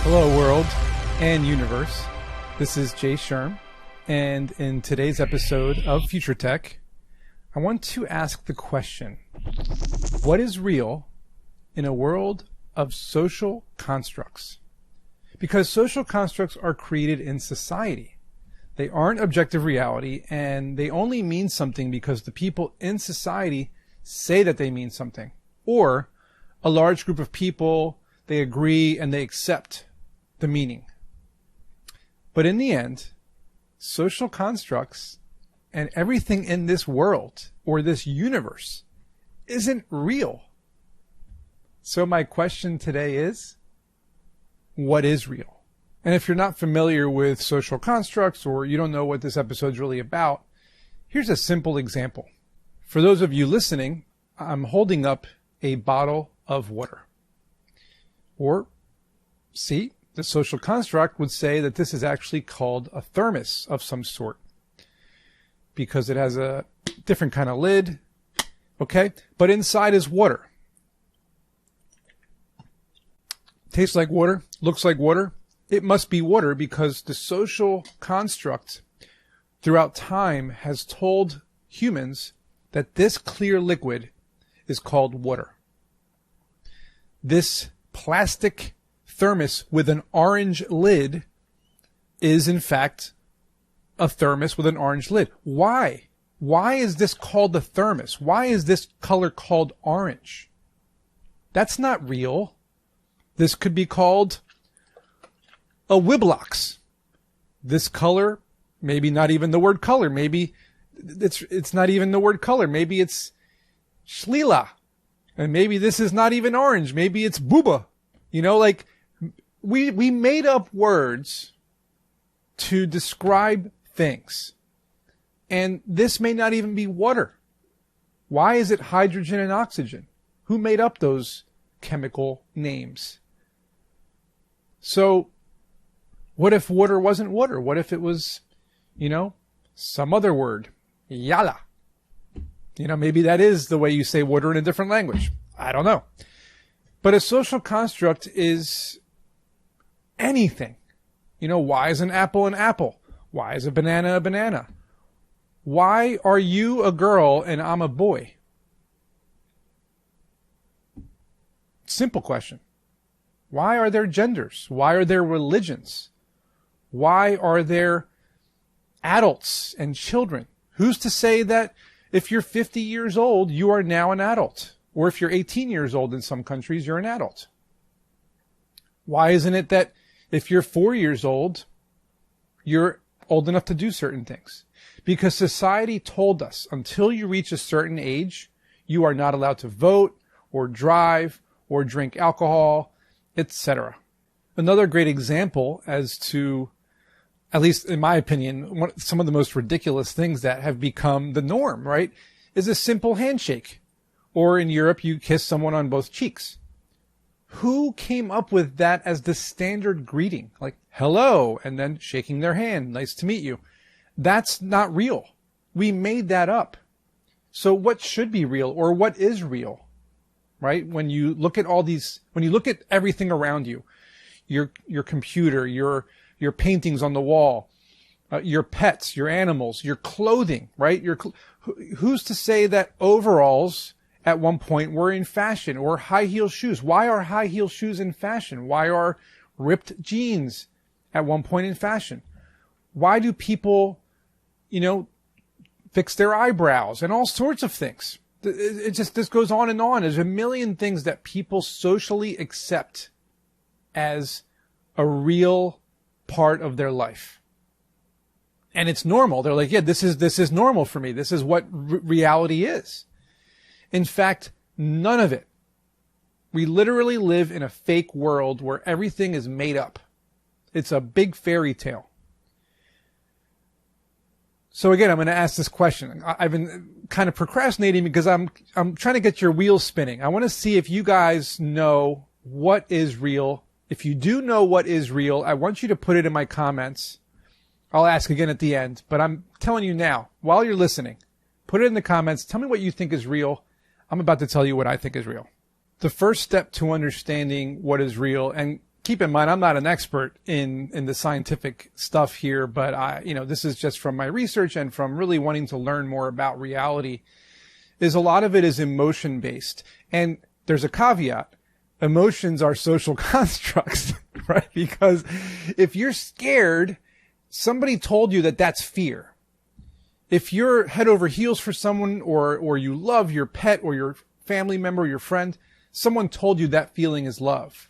Hello, world and universe. This is Jay Sherm, and in today's episode of Future Tech, I want to ask the question, what is real in a world of social constructs? Because social constructs are created in society. They aren't objective reality, and they only mean something because the people in society say that they mean something. Or a large group of people, they agree and they accept the meaning. But in the end, social constructs and everything in this world or this universe isn't real. So my question today is, what is real? And if you're not familiar with social constructs or you don't know what this episode's really about, here's a simple example. For those of you listening, I'm holding up a bottle of water. Or, see, the social construct would say that this is actually called a thermos of some sort because it has a different kind of lid, okay? But inside is water. Tastes like water, looks like water. It must be water because the social construct throughout time has told humans that this clear liquid is called water. This plastic thermos with an orange lid is in fact a thermos with an orange lid. Why? Why is this called a thermos? Why is this color called orange? That's not real. This could be called a Wiblox. This color, maybe not even the word color. Maybe it's not even the word color. Maybe it's Shlila. And maybe this is not even orange. Maybe it's Booba. You know, like we made up words to describe things. And this may not even be water. Why is it hydrogen and oxygen? Who made up those chemical names? So what if water wasn't water? What if it was, some other word? Yala. Maybe that is the way you say water in a different language. I don't know. But a social construct is anything. Why is an apple an apple? Why is a banana a banana? Why are you a girl and I'm a boy? Simple question. Why are there genders? Why are there religions? Why are there adults and children? Who's to say that if you're 50 years old, you are now an adult? Or if you're 18 years old in some countries, you're an adult? Why isn't it that if you're 4 years old, you're old enough to do certain things? Because society told us until you reach a certain age, you are not allowed to vote or drive or drink alcohol, etc. Another great example as to, at least in my opinion, some of the most ridiculous things that have become the norm, right, is a simple handshake. Or in Europe, you kiss someone on both cheeks. Who came up with that as the standard greeting? Like, hello, and then shaking their hand. Nice to meet you. That's not real. We made that up. So what should be real or what is real? Right? When you look at when you look at everything around you, your computer, your paintings on the wall, your pets, your animals, your clothing, right? Who's to say that overalls at one point were in fashion, or high heel shoes? Why are high heel shoes in fashion? Why are ripped jeans at one point in fashion? Why do people, fix their eyebrows and all sorts of things? This goes on and on. There's a million things that people socially accept as a real part of their life. And it's normal. They're like, yeah, this is normal for me. This is what reality is. In fact, none of it. We literally live in a fake world where everything is made up. It's a big fairy tale. So again, I'm going to ask this question. I've been kind of procrastinating because I'm trying to get your wheels spinning. I want to see if you guys know what is real. If you do know what is real, I want you to put it in my comments. I'll ask again at the end, but I'm telling you now, while you're listening, put it in the comments. Tell me what you think is real. I'm about to tell you what I think is real. The first step to understanding what is real, and keep in mind, I'm not an expert in the scientific stuff here, but this is just from my research and from really wanting to learn more about reality, is a lot of it is emotion based. And there's a caveat. Emotions are social constructs, right? Because if you're scared, somebody told you that that's fear. If you're head over heels for someone, or you love your pet or your family member or your friend, someone told you that feeling is love.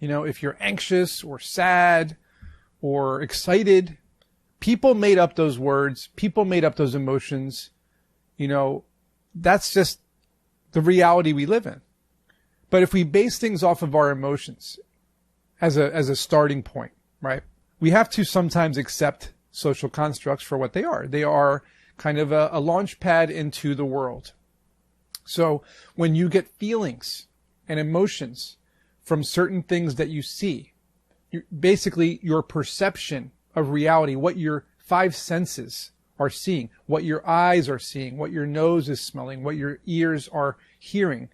If you're anxious or sad or excited, people made up those words. People made up those emotions. That's just the reality we live in. But if we base things off of our emotions as a starting point, right? We have to sometimes accept social constructs for what they are. They are kind of a launch pad into the world. So when you get feelings and emotions from certain things that you see, basically your perception of reality, what your five senses are seeing, what your eyes are seeing, what your nose is smelling, what your ears are hearing,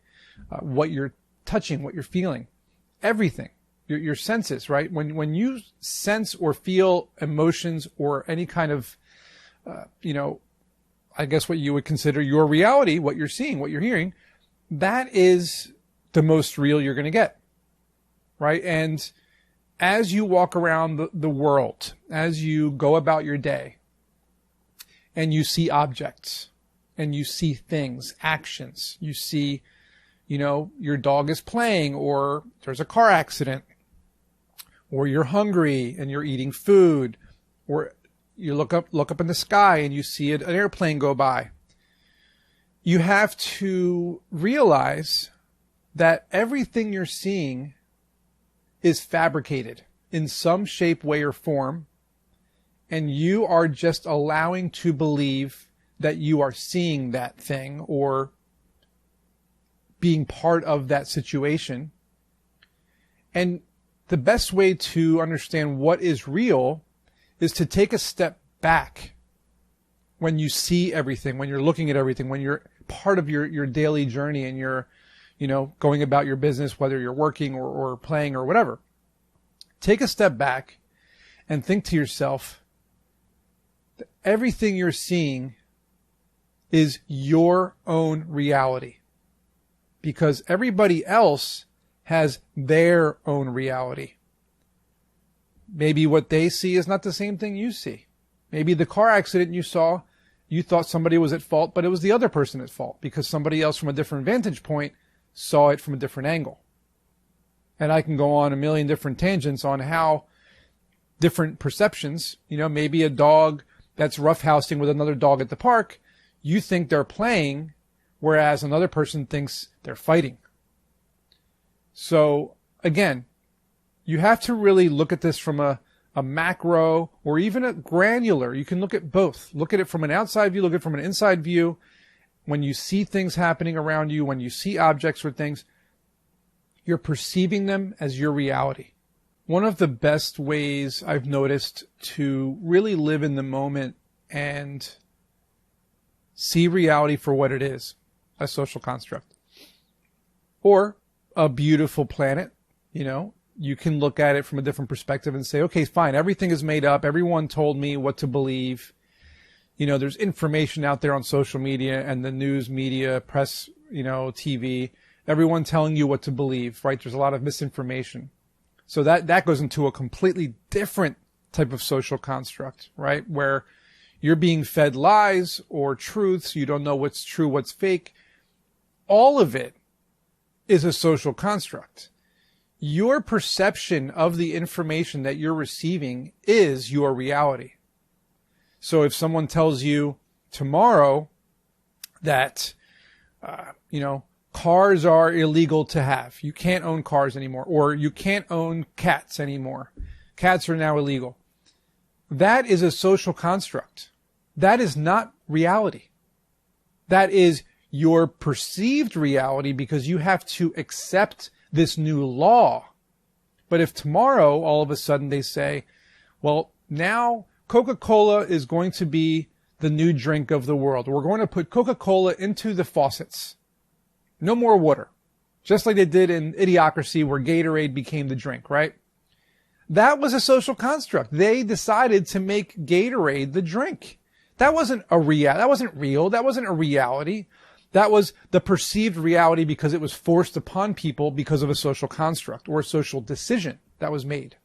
what you're touching, what you're feeling, everything, your senses, right? When you sense or feel emotions or any kind of, I guess what you would consider your reality, what you're seeing, what you're hearing, that is the most real you're going to get, right? And as you walk around the world, as you go about your day, and you see objects, and you see things, actions, you see, your dog is playing, or there's a car accident, or you're hungry and you're eating food, or you look up in the sky and you see an airplane go by. You have to realize that everything you're seeing is fabricated in some shape, way, or form, and you are just allowing to believe that you are seeing that thing or being part of that situation. And the best way to understand what is real is to take a step back when you see everything, when you're looking at everything, when you're part of your daily journey and you're, going about your business, whether you're working or playing or whatever. Take a step back and think to yourself, that everything you're seeing is your own reality, because everybody else has their own reality. Maybe what they see is not the same thing you see. Maybe the car accident you saw, you thought somebody was at fault, but it was the other person at fault because somebody else from a different vantage point saw it from a different angle. And I can go on a million different tangents on how different perceptions, maybe a dog that's roughhousing with another dog at the park, you think they're playing, whereas another person thinks they're fighting. So again, you have to really look at this from a macro or even a granular. You can look at both. Look at it from an outside view, look at it from an inside view. When you see things happening around you, when you see objects or things, you're perceiving them as your reality. One of the best ways I've noticed to really live in the moment and see reality for what it is, a social construct, or a beautiful planet, you can look at it from a different perspective and say, okay, fine, everything is made up. Everyone told me what to believe. There's information out there on social media and the news media, press, TV, everyone telling you what to believe, right? There's a lot of misinformation. So that goes into a completely different type of social construct, right? Where you're being fed lies or truths. You don't know what's true, what's fake. All of it is a social construct. Your perception of the information that you're receiving is your reality. So if someone tells you tomorrow that, cars are illegal to have, you can't own cars anymore, or you can't own cats anymore, cats are now illegal, that is a social construct. That is not reality. That is your perceived reality because you have to accept this new law. But if tomorrow, all of a sudden they say, well, now Coca-Cola is going to be the new drink of the world. We're going to put Coca-Cola into the faucets. No more water. Just like they did in Idiocracy where Gatorade became the drink, right? That was a social construct. They decided to make Gatorade the drink. That wasn't real. That wasn't a reality. That was the perceived reality because it was forced upon people because of a social construct or a social decision that was made.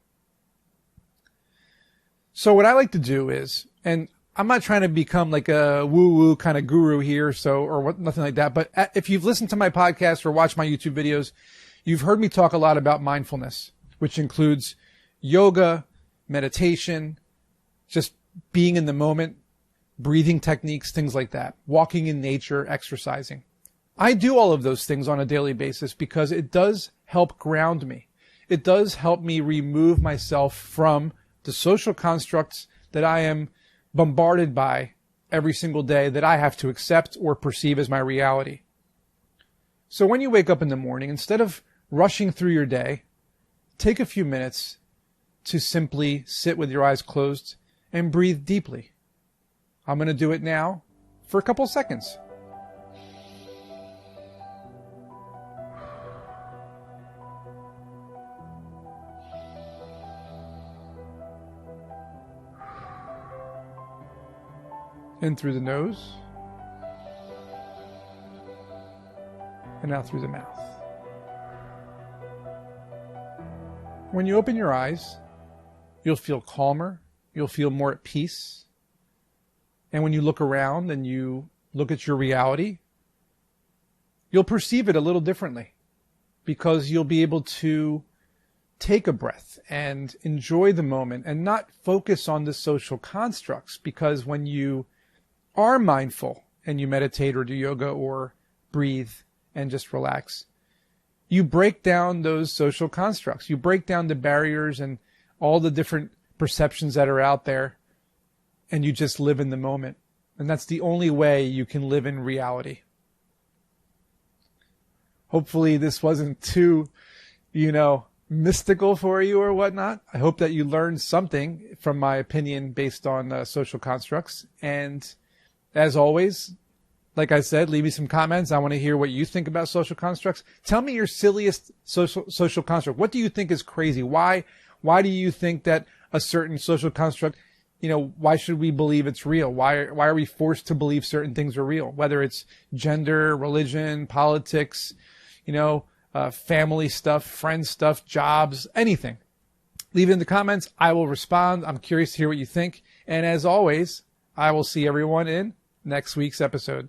So what I like to do is, and I'm not trying to become like a woo-woo kind of guru here, nothing like that. But if you've listened to my podcast or watched my YouTube videos, you've heard me talk a lot about mindfulness, which includes yoga, meditation, just being in the moment, breathing techniques, things like that, walking in nature, exercising. I do all of those things on a daily basis because it does help ground me. It does help me remove myself from the social constructs that I am bombarded by every single day that I have to accept or perceive as my reality. So when you wake up in the morning, instead of rushing through your day, take a few minutes to simply sit with your eyes closed and breathe deeply. I'm going to do it now for a couple seconds. In through the nose, and out through the mouth. When you open your eyes, you'll feel calmer, you'll feel more at peace. And when you look around and you look at your reality, you'll perceive it a little differently because you'll be able to take a breath and enjoy the moment and not focus on the social constructs, because when you are mindful and you meditate or do yoga or breathe and just relax, you break down those social constructs. You break down the barriers and all the different perceptions that are out there, and you just live in the moment. And that's the only way you can live in reality. Hopefully this wasn't too, mystical for you or whatnot. I hope that you learned something from my opinion based on social constructs. And as always, like I said, leave me some comments. I want to hear what you think about social constructs. Tell me your silliest social construct. What do you think is crazy? Why do you think that a certain social construct, why should we believe it's real? Why are we forced to believe certain things are real? Whether it's gender, religion, politics, family stuff, friend stuff, jobs, anything. Leave it in the comments. I will respond. I'm curious to hear what you think. And as always, I will see everyone in next week's episode.